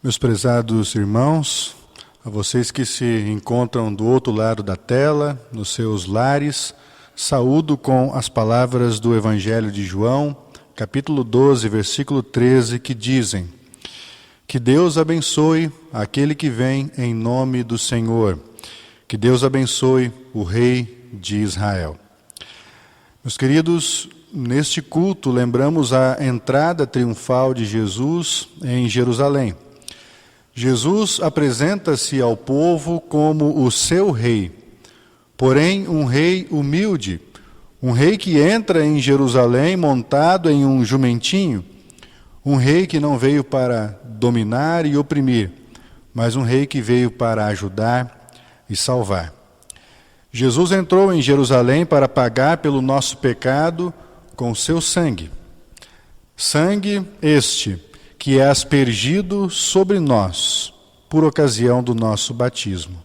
Meus prezados irmãos, a vocês que se encontram do outro lado da tela, nos seus lares, saúdo com as palavras do Evangelho de João, capítulo 12, versículo 13, que dizem: que Deus abençoe aquele que vem em nome do Senhor, que Deus abençoe o Rei de Israel. Meus queridos, neste culto lembramos a entrada triunfal de Jesus em Jerusalém. Jesus apresenta-se ao povo como o seu rei, porém um rei humilde, um rei que entra em Jerusalém montado em um jumentinho, um rei que não veio para dominar e oprimir, mas um rei que veio para ajudar e salvar. Jesus entrou em Jerusalém para pagar pelo nosso pecado com seu sangue. Sangue este que é aspergido sobre nós por ocasião do nosso batismo.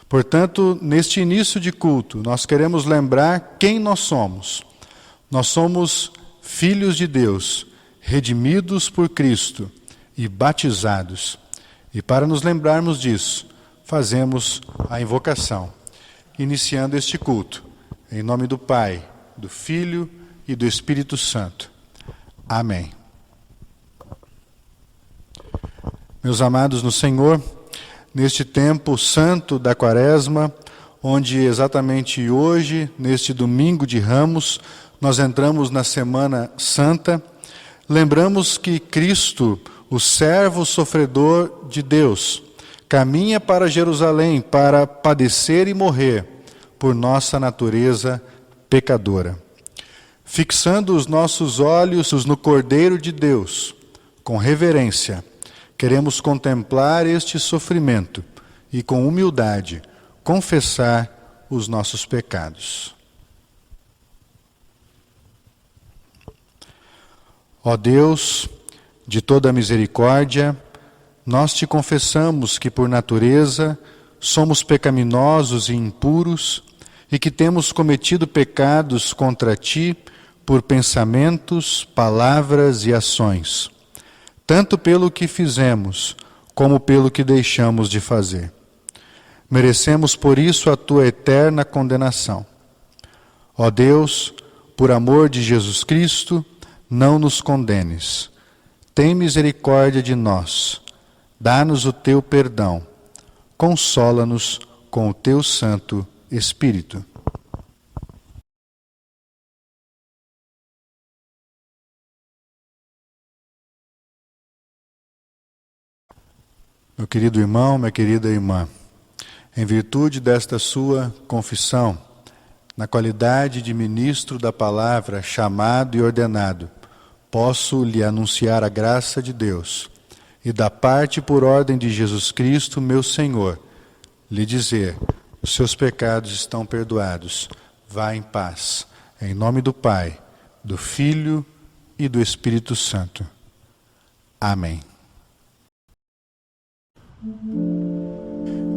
Portanto, neste início de culto, nós queremos lembrar quem nós somos. Nós somos filhos de Deus, redimidos por Cristo e batizados. E para nos lembrarmos disso, fazemos a invocação, iniciando este culto, em nome do Pai, do Filho e do Espírito Santo. Amém. Meus amados no Senhor, neste tempo santo da Quaresma, onde exatamente hoje, neste domingo de Ramos, nós entramos na Semana Santa, lembramos que Cristo, o servo sofredor de Deus, caminha para Jerusalém para padecer e morrer por nossa natureza pecadora. Fixando os nossos olhos no Cordeiro de Deus, com reverência, queremos contemplar este sofrimento e, com humildade, confessar os nossos pecados. Ó Deus, de toda misericórdia, nós te confessamos que, por natureza, somos pecaminosos e impuros e que temos cometido pecados contra ti por pensamentos, palavras e ações, tanto pelo que fizemos, como pelo que deixamos de fazer. Merecemos, por isso, a tua eterna condenação. Ó Deus, por amor de Jesus Cristo, não nos condenes. Tem misericórdia de nós. Dá-nos o teu perdão. Consola-nos com o teu Santo Espírito. Meu querido irmão, minha querida irmã, em virtude desta sua confissão, na qualidade de ministro da palavra, chamado e ordenado, posso lhe anunciar a graça de Deus e, da parte por ordem de Jesus Cristo, meu Senhor, lhe dizer: os seus pecados estão perdoados, vá em paz, em nome do Pai, do Filho e do Espírito Santo. Amém.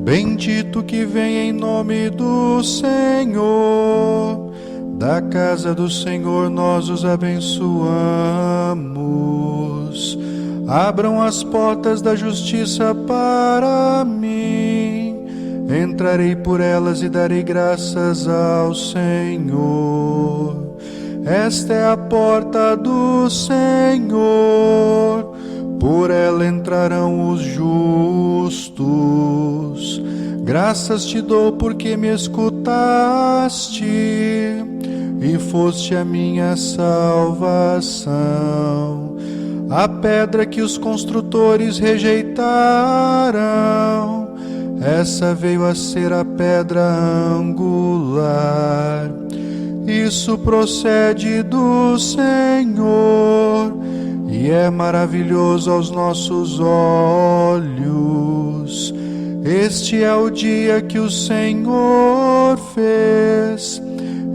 Bendito que vem em nome do Senhor, da casa do Senhor nós os abençoamos. Abram as portas da justiça para mim, entrarei por elas e darei graças ao Senhor. Esta é a porta do Senhor, por ela entrarão os justos. Graças te dou porque me escutaste e foste a minha salvação. A pedra que os construtores rejeitaram, essa veio a ser a pedra angular. Isso procede do Senhor e é maravilhoso aos nossos olhos. Este é o dia que o Senhor fez.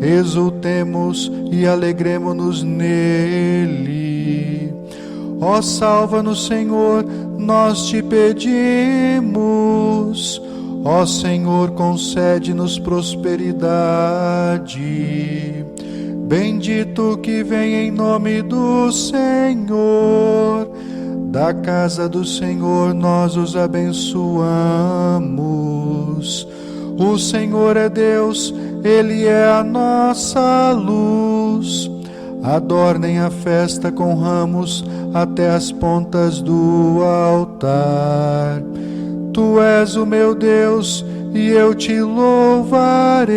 Exultemos e alegremo-nos nele. Ó, salva-nos, Senhor, nós te pedimos. Ó Senhor, concede-nos prosperidade. Bendito que vem em nome do Senhor, Da casa do Senhor nós os abençoamos. O Senhor é Deus, Ele é a nossa luz. Adornem a festa com ramos até as pontas do altar. Tu és o meu Deus e eu te louvarei.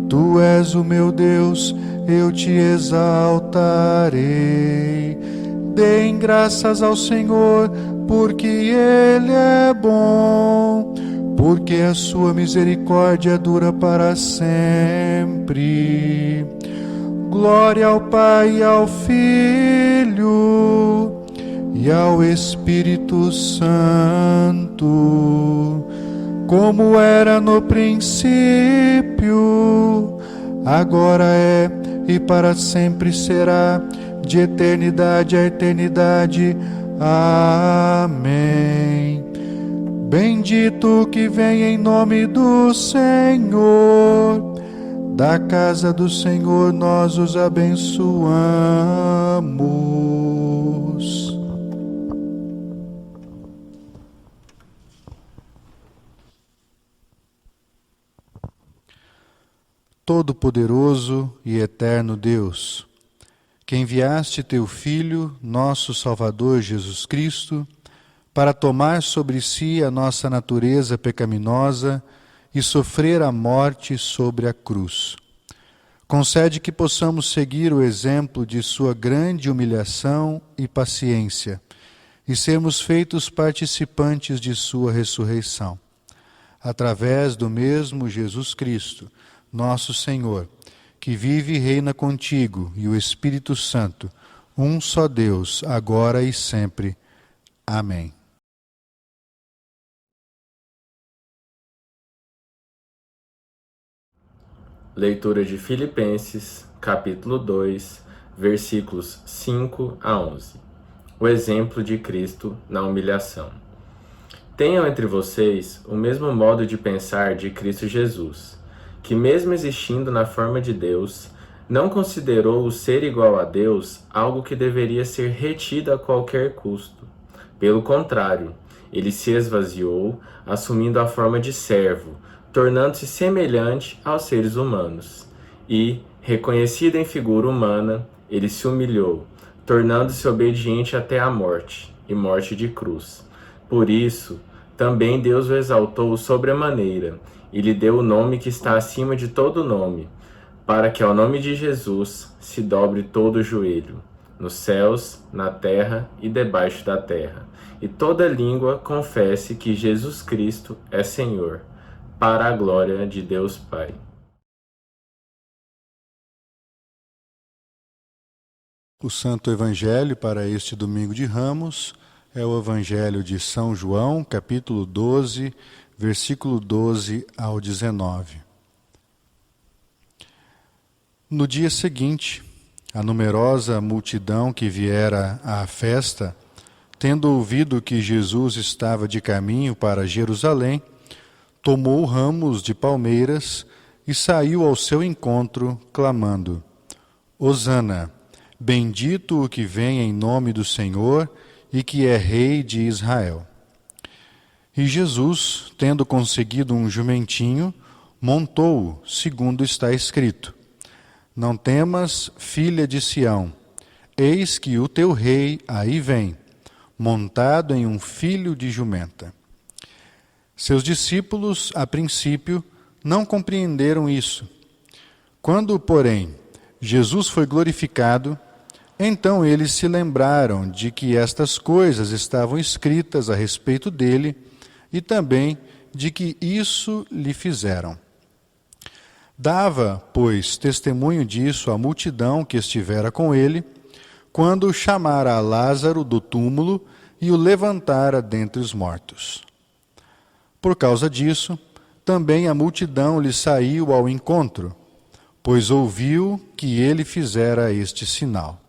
Tu és o meu Deus, eu te exaltarei. Deem graças ao Senhor, porque Ele é bom, porque a sua misericórdia dura para sempre. Glória ao Pai e ao Filho e ao Espírito Santo, como era no princípio, agora é e para sempre será, de eternidade a eternidade. Amém. Bendito que vem em nome do Senhor. Da casa do Senhor nós os abençoamos. Todo-Poderoso e Eterno Deus, que enviaste teu Filho, nosso Salvador Jesus Cristo, para tomar sobre si a nossa natureza pecaminosa e sofrer a morte sobre a cruz. Concede que possamos seguir o exemplo de sua grande humilhação e paciência e sermos feitos participantes de sua ressurreição. Através do mesmo Jesus Cristo, nosso Senhor, que vive e reina contigo e o Espírito Santo, um só Deus, agora e sempre. Amém. Leitura de Filipenses, capítulo 2, versículos 5 a 11. O exemplo de Cristo na humilhação. Tenham entre vocês o mesmo modo de pensar de Cristo Jesus, que mesmo existindo na forma de Deus, não considerou o ser igual a Deus algo que deveria ser retido a qualquer custo. Pelo contrário, ele se esvaziou, assumindo a forma de servo, tornando-se semelhante aos seres humanos. E, reconhecido em figura humana, ele se humilhou, tornando-se obediente até a morte, e morte de cruz. Por isso, também Deus o exaltou sobremaneira, e lhe deu o nome que está acima de todo nome, para que ao nome de Jesus se dobre todo o joelho, nos céus, na terra e debaixo da terra, e toda língua confesse que Jesus Cristo é Senhor, para a glória de Deus Pai. O Santo Evangelho para este domingo de Ramos é o Evangelho de São João, capítulo 12, versículo 12 ao 19. No dia seguinte, a numerosa multidão que viera à festa, tendo ouvido que Jesus estava de caminho para Jerusalém, tomou ramos de palmeiras e saiu ao seu encontro, clamando: Hosana, bendito o que vem em nome do Senhor e que é Rei de Israel. E Jesus, tendo conseguido um jumentinho, montou-o, segundo está escrito: Não temas, filha de Sião, eis que o teu rei aí vem, montado em um filho de jumenta. Seus discípulos, a princípio, não compreenderam isso. Quando, porém, Jesus foi glorificado, então eles se lembraram de que estas coisas estavam escritas a respeito dele e também de que isso lhe fizeram. Dava, pois, testemunho disso a multidão que estivera com ele, quando chamara a Lázaro do túmulo e o levantara dentre os mortos. Por causa disso, também a multidão lhe saiu ao encontro, pois ouviu que ele fizera este sinal.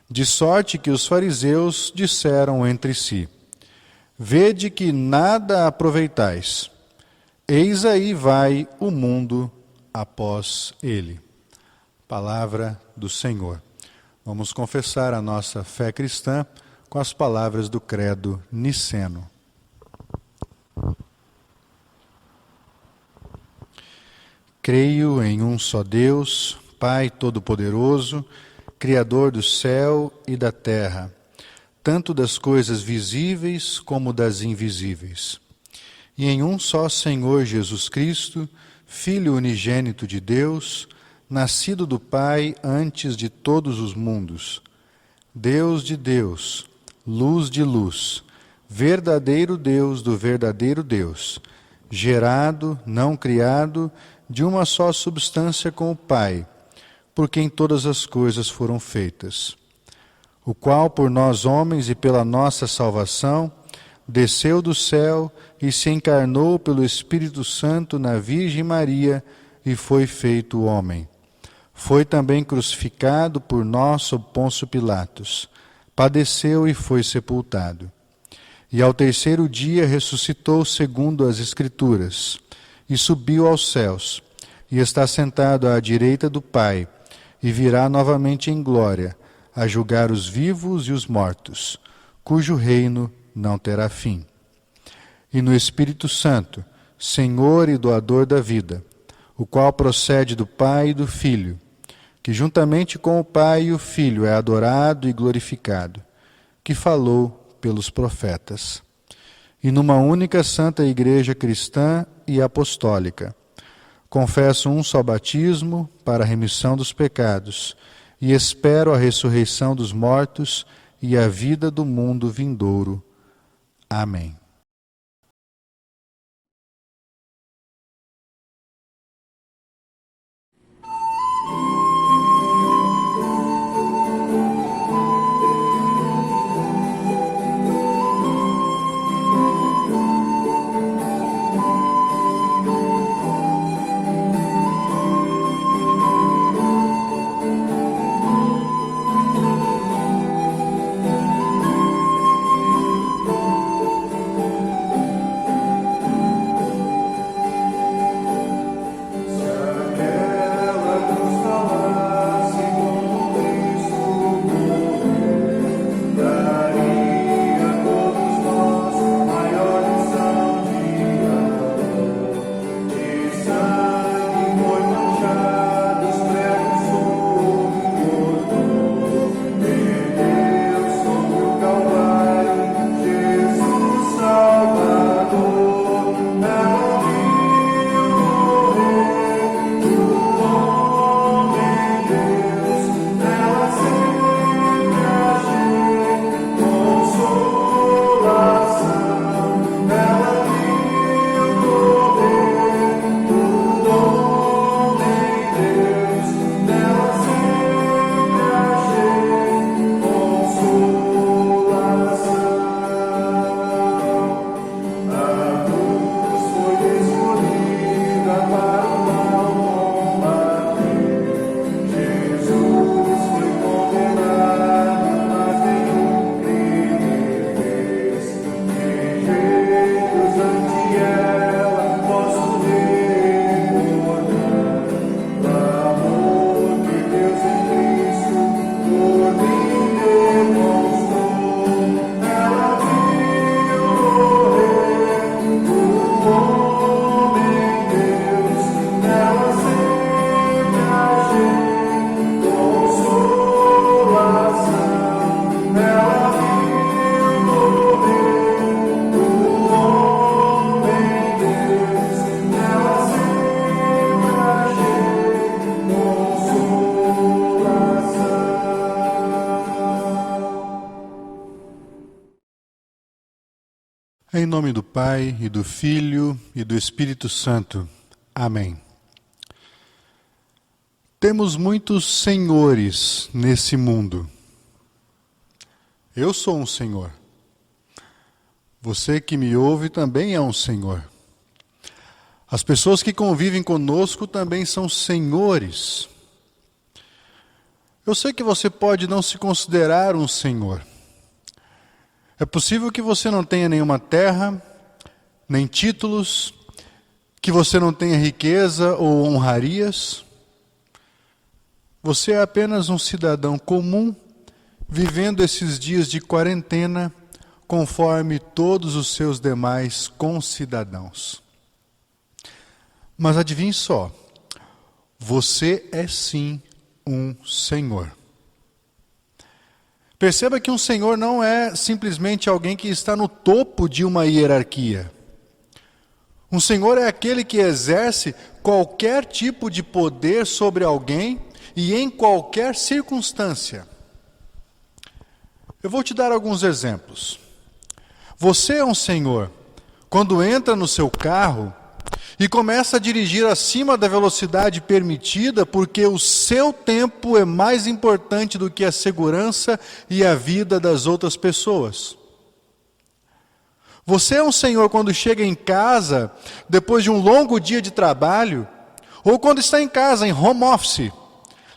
De sorte que os fariseus disseram entre si: Vede que nada aproveitais. Eis aí vai o mundo após ele. Palavra do Senhor. Vamos confessar a nossa fé cristã com as palavras do credo niceno. Creio em um só Deus, Pai Todo-Poderoso, Criador do céu e da terra, tanto das coisas visíveis como das invisíveis. E em um só Senhor Jesus Cristo, Filho unigênito de Deus, nascido do Pai antes de todos os mundos, Deus de Deus, luz de luz, verdadeiro Deus do verdadeiro Deus, gerado, não criado, de uma só substância com o Pai, por quem todas as coisas foram feitas, o qual por nós homens e pela nossa salvação desceu do céu e se encarnou pelo Espírito Santo na Virgem Maria e foi feito homem. Foi também crucificado por nós sob Pôncio Pilatos, padeceu e foi sepultado. E ao terceiro dia ressuscitou segundo as Escrituras, e subiu aos céus, e está sentado à direita do Pai, e virá novamente em glória, a julgar os vivos e os mortos, cujo reino não terá fim. E no Espírito Santo, Senhor e doador da vida, o qual procede do Pai e do Filho, que juntamente com o Pai e o Filho é adorado e glorificado, que falou pelos profetas. E numa única santa igreja cristã e apostólica, confesso um só batismo para a remissão dos pecados e espero a ressurreição dos mortos e a vida do mundo vindouro. Amém. Em nome do Pai, e do Filho, e do Espírito Santo. Amém. Temos muitos senhores nesse mundo. Eu sou um senhor. Você que me ouve também é um senhor. As pessoas que convivem conosco também são senhores. Eu sei que você pode não se considerar um senhor. É possível que você não tenha nenhuma terra, nem títulos, que você não tenha riqueza ou honrarias. Você é apenas um cidadão comum vivendo esses dias de quarentena conforme todos os seus demais concidadãos. Mas adivinhe só, você é sim um senhor. Perceba que um senhor não é simplesmente alguém que está no topo de uma hierarquia. Um senhor é aquele que exerce qualquer tipo de poder sobre alguém e em qualquer circunstância. Eu vou te dar alguns exemplos. Você é um senhor quando entra no seu carro e começa a dirigir acima da velocidade permitida porque o seu tempo é mais importante do que a segurança e a vida das outras pessoas. Você é um senhor quando chega em casa depois de um longo dia de trabalho ou quando está em casa, em home office,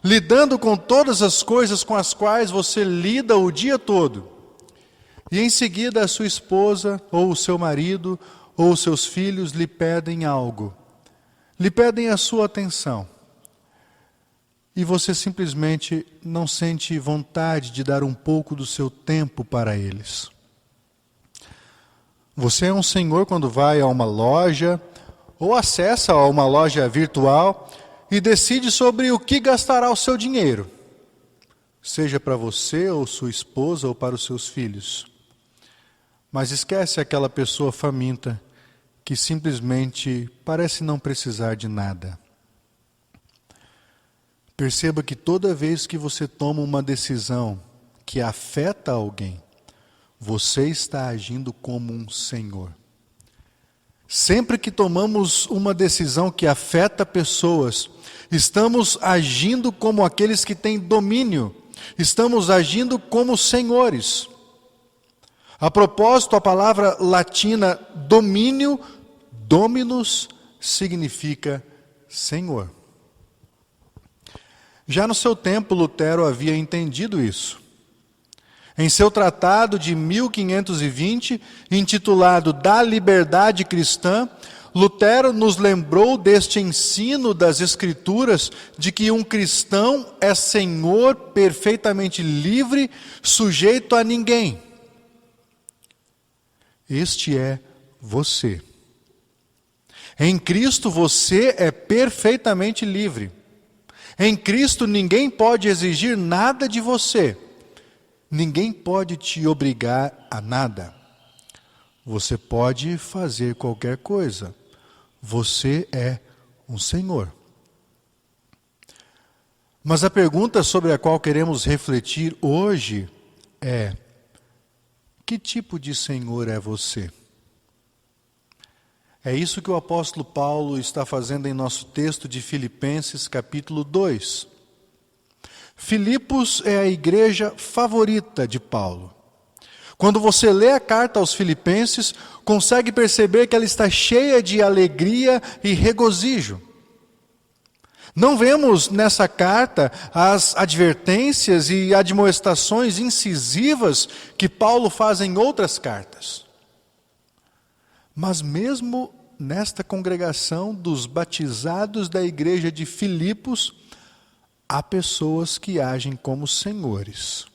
lidando com todas as coisas com as quais você lida o dia todo. E em seguida a sua esposa, ou o seu marido, ou os seus filhos lhe pedem algo. Lhe pedem a sua atenção. E você simplesmente não sente vontade de dar um pouco do seu tempo para eles. Você é um senhor quando vai a uma loja, ou acessa a uma loja virtual, e decide sobre o que gastará o seu dinheiro. Seja para você, ou sua esposa, ou para os seus filhos. Mas esquece aquela pessoa faminta que simplesmente parece não precisar de nada. Perceba que toda vez que você toma uma decisão que afeta alguém, você está agindo como um senhor. Sempre que tomamos uma decisão que afeta pessoas, estamos agindo como aqueles que têm domínio, estamos agindo como senhores. A propósito, a palavra latina domínio, dominus, significa senhor. Já no seu tempo, Lutero havia entendido isso. Em seu tratado de 1520, intitulado Da Liberdade Cristã, Lutero nos lembrou deste ensino das Escrituras de que um cristão é senhor perfeitamente livre, sujeito a ninguém. Este é você. Em Cristo você é perfeitamente livre. Em Cristo ninguém pode exigir nada de você. Ninguém pode te obrigar a nada. Você pode fazer qualquer coisa. Você é um senhor. Mas a pergunta sobre a qual queremos refletir hoje é: que tipo de senhor é você? É isso que o apóstolo Paulo está fazendo em nosso texto de Filipenses, capítulo 2. Filipos é a igreja favorita de Paulo. Quando você lê a carta aos Filipenses, consegue perceber que ela está cheia de alegria e regozijo. Não vemos nessa carta as advertências e admoestações incisivas que Paulo faz em outras cartas. Mas mesmo nesta congregação dos batizados da igreja de Filipos, há pessoas que agem como senhores.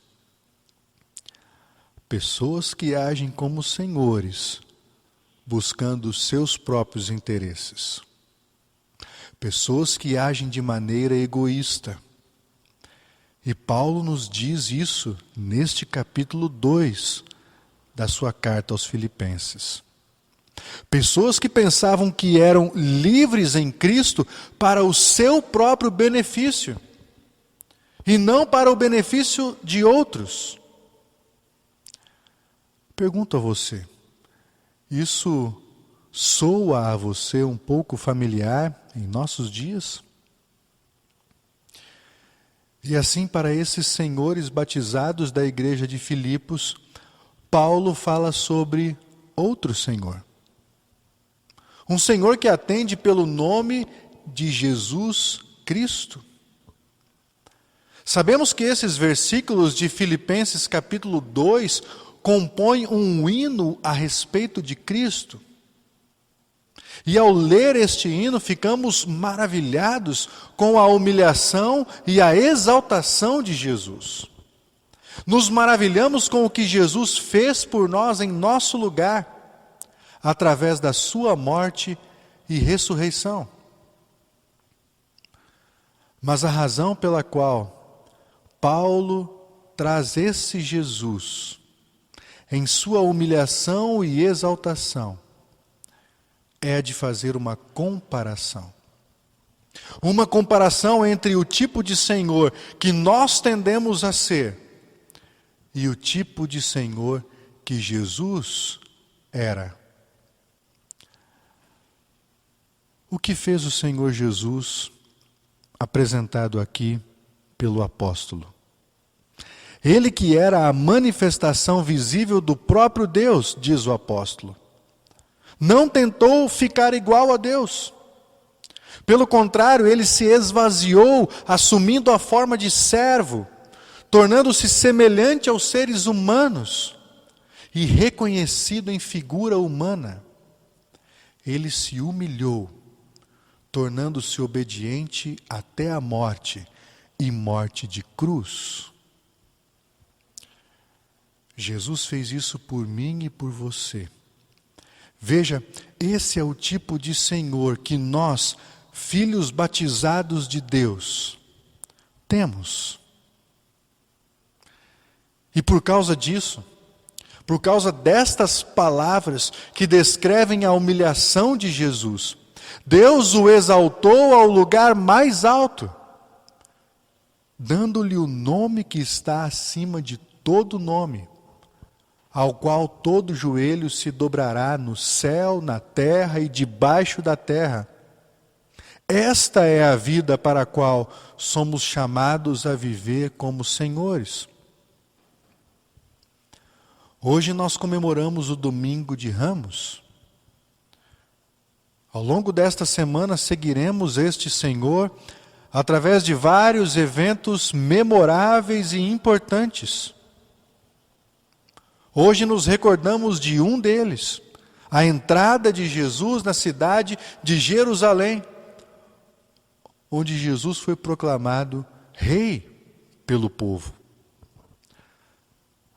Pessoas que agem como senhores, buscando os seus próprios interesses. Pessoas que agem de maneira egoísta. E Paulo nos diz isso neste capítulo 2 da sua carta aos Filipenses. Pessoas que pensavam que eram livres em Cristo para o seu próprio benefício, e não para o benefício de outros. Pergunto a você, isso soa a você um pouco familiar em nossos dias? E assim, para esses senhores batizados da igreja de Filipos, Paulo fala sobre outro senhor. Um senhor que atende pelo nome de Jesus Cristo. Sabemos que esses versículos de Filipenses capítulo 2 compõem um hino a respeito de Cristo. E ao ler este hino, ficamos maravilhados com a humilhação e a exaltação de Jesus. Nos maravilhamos com o que Jesus fez por nós em nosso lugar, através da sua morte e ressurreição. Mas a razão pela qual Paulo traz esse Jesus em sua humilhação e exaltação é de fazer uma comparação. Uma comparação entre o tipo de Senhor que nós tendemos a ser e o tipo de Senhor que Jesus era. O que fez o Senhor Jesus apresentado aqui pelo apóstolo? Ele que era a manifestação visível do próprio Deus, diz o apóstolo, não tentou ficar igual a Deus. Pelo contrário, ele se esvaziou, assumindo a forma de servo, tornando-se semelhante aos seres humanos e reconhecido em figura humana. Ele se humilhou, tornando-se obediente até a morte, e morte de cruz. Jesus fez isso por mim e por você. Veja, esse é o tipo de Senhor que nós, filhos batizados de Deus, temos. E por causa disso, por causa destas palavras que descrevem a humilhação de Jesus, Deus o exaltou ao lugar mais alto, dando-lhe o nome que está acima de todo nome, ao qual todo joelho se dobrará no céu, na terra e debaixo da terra. Esta é a vida para a qual somos chamados a viver como senhores. Hoje nós comemoramos o Domingo de Ramos. Ao longo desta semana seguiremos este Senhor através de vários eventos memoráveis e importantes. Hoje nos recordamos de um deles, a entrada de Jesus na cidade de Jerusalém, onde Jesus foi proclamado rei pelo povo.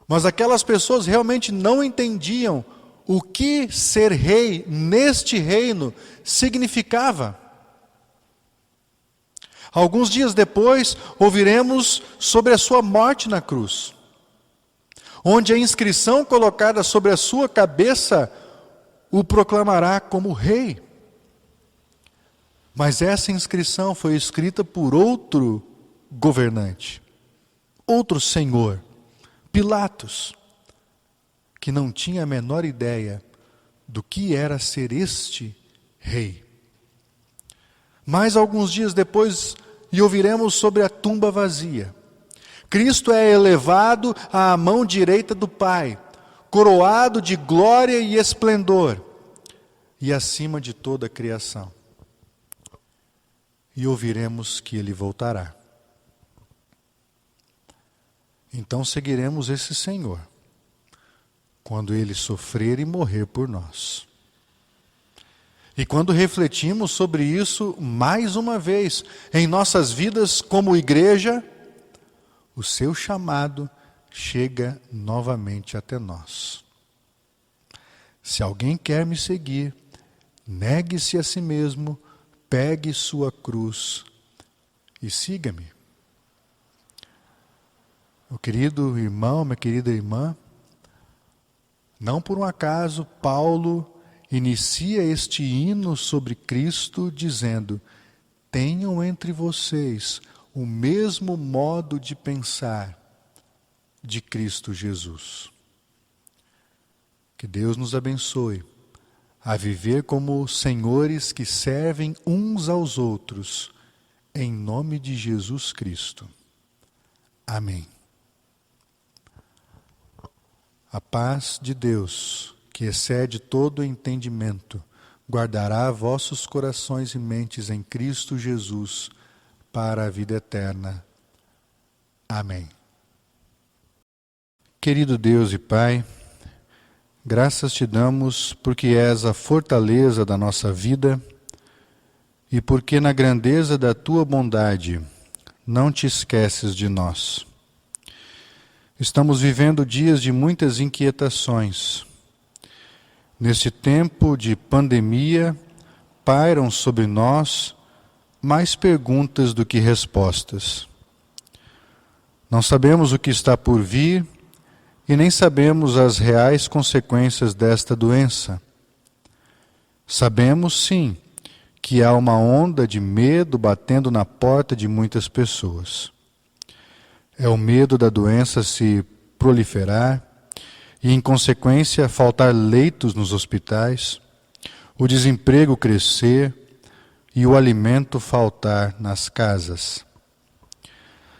Mas aquelas pessoas realmente não entendiam o que ser rei neste reino significava. Alguns dias depois, ouviremos sobre a sua morte na cruz, onde a inscrição colocada sobre a sua cabeça o proclamará como rei. Mas essa inscrição foi escrita por outro governante, outro senhor, Pilatos, que não tinha a menor ideia do que era ser este rei. Mais alguns dias depois, e ouviremos sobre a tumba vazia. Cristo é elevado à mão direita do Pai, coroado de glória e esplendor, e acima de toda a criação. E ouviremos que Ele voltará. Então seguiremos esse Senhor, quando Ele sofrer e morrer por nós. E quando refletimos sobre isso, mais uma vez, em nossas vidas como igreja, o seu chamado chega novamente até nós. Se alguém quer me seguir, negue-se a si mesmo, pegue sua cruz e siga-me. Meu querido irmão, minha querida irmã, não por um acaso Paulo inicia este hino sobre Cristo dizendo: tenham entre vocês o mesmo modo de pensar de Cristo Jesus. Que Deus nos abençoe a viver como senhores que servem uns aos outros, em nome de Jesus Cristo. Amém. A paz de Deus, que excede todo entendimento, guardará vossos corações e mentes em Cristo Jesus para a vida eterna. Amém. Querido Deus e Pai, graças te damos porque és a fortaleza da nossa vida e porque na grandeza da tua bondade não te esqueces de nós. Estamos vivendo dias de muitas inquietações. Neste tempo de pandemia, pairam sobre nós mais perguntas do que respostas. Não sabemos o que está por vir e nem sabemos as reais consequências desta doença. Sabemos, sim, que há uma onda de medo batendo na porta de muitas pessoas. É o medo da doença se proliferar e, em consequência, faltar leitos nos hospitais, o desemprego crescer e o alimento faltar nas casas.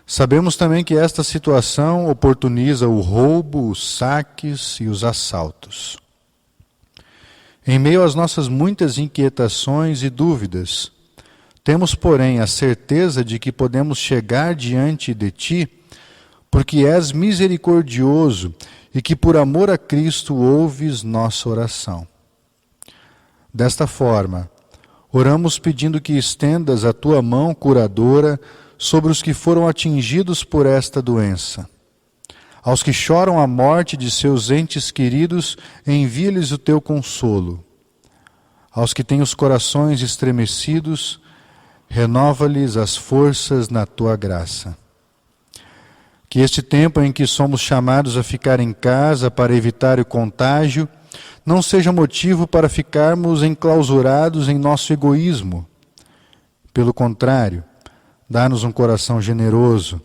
Sabemos também que esta situação oportuniza o roubo, os saques e os assaltos. Em meio às nossas muitas inquietações e dúvidas, temos, porém, a certeza de que podemos chegar diante de Ti, porque és misericordioso e que, por amor a Cristo, ouves nossa oração. Desta forma, oramos pedindo que estendas a Tua mão curadora sobre os que foram atingidos por esta doença. Aos que choram a morte de seus entes queridos, envia-lhes o Teu consolo. Aos que têm os corações estremecidos, renova-lhes as forças na Tua graça. Que este tempo em que somos chamados a ficar em casa para evitar o contágio não seja motivo para ficarmos enclausurados em nosso egoísmo. Pelo contrário, dá-nos um coração generoso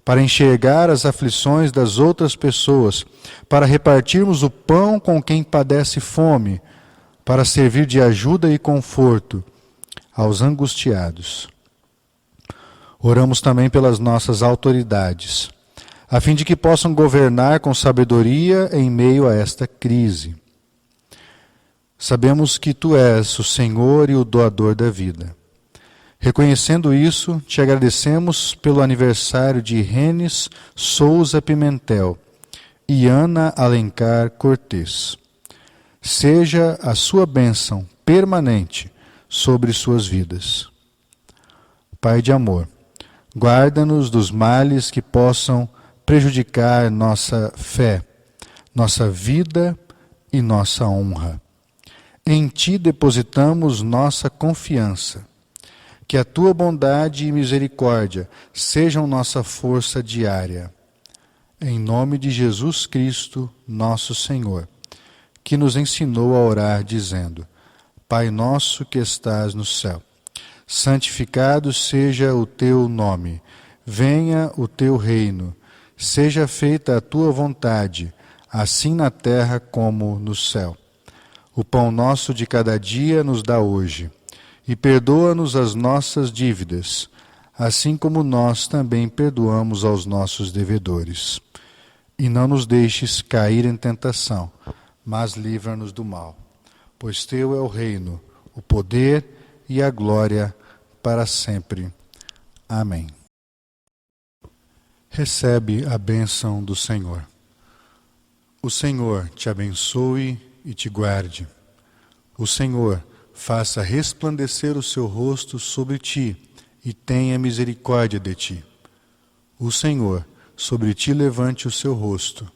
para enxergar as aflições das outras pessoas, para repartirmos o pão com quem padece fome, para servir de ajuda e conforto aos angustiados. Oramos também pelas nossas autoridades, a fim de que possam governar com sabedoria em meio a esta crise. Sabemos que Tu és o Senhor e o doador da vida. Reconhecendo isso, Te agradecemos pelo aniversário de Renes Souza Pimentel e Ana Alencar Cortês. Seja a Sua bênção permanente sobre suas vidas. Pai de amor, guarda-nos dos males que possam prejudicar nossa fé, nossa vida e nossa honra. Em Ti depositamos nossa confiança. Que a Tua bondade e misericórdia sejam nossa força diária. Em nome de Jesus Cristo, nosso Senhor, que nos ensinou a orar dizendo: Pai nosso que estás no céu, santificado seja o Teu nome, venha o Teu reino, seja feita a Tua vontade, assim na terra como no céu. O pão nosso de cada dia nos dá hoje, e perdoa-nos as nossas dívidas, assim como nós também perdoamos aos nossos devedores. E não nos deixes cair em tentação, mas livra-nos do mal. Pois Teu é o reino, o poder e a glória para sempre. Amém. Recebe a bênção do Senhor. O Senhor te abençoe e te guarde. O Senhor faça resplandecer o seu rosto sobre ti e tenha misericórdia de ti. O Senhor sobre ti levante o seu rosto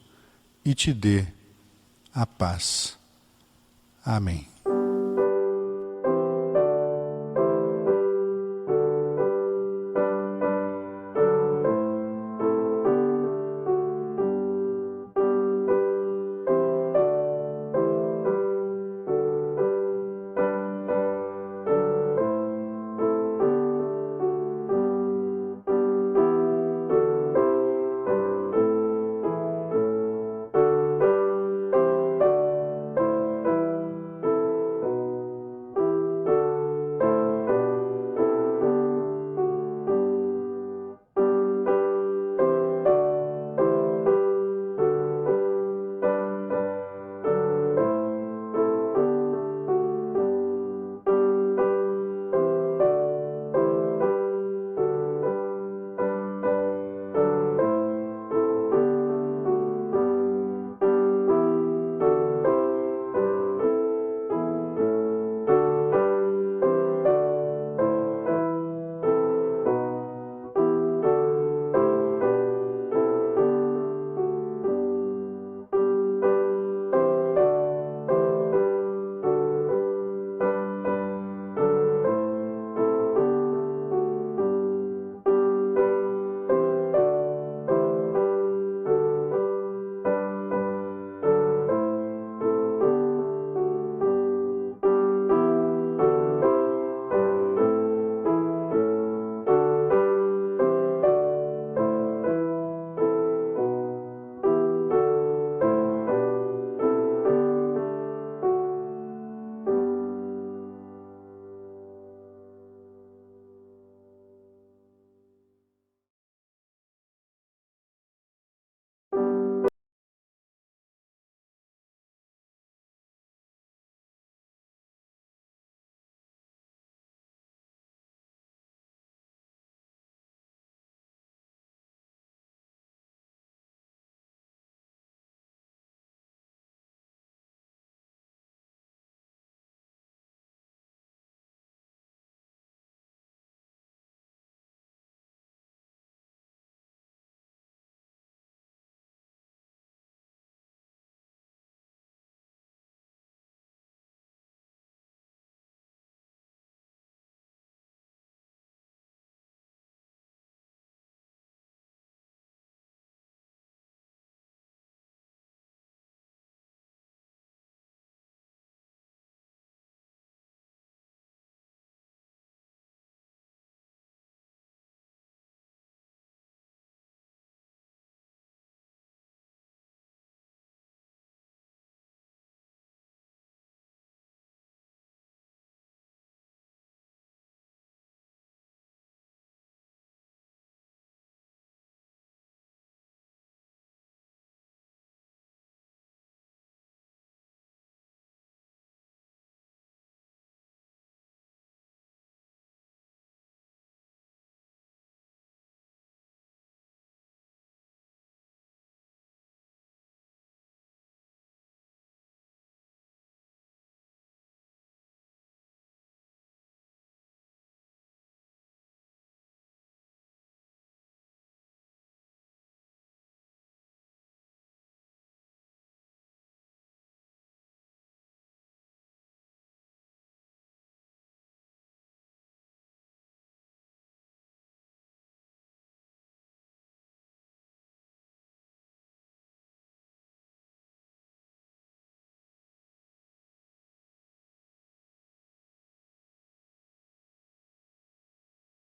e te dê a paz. Amém.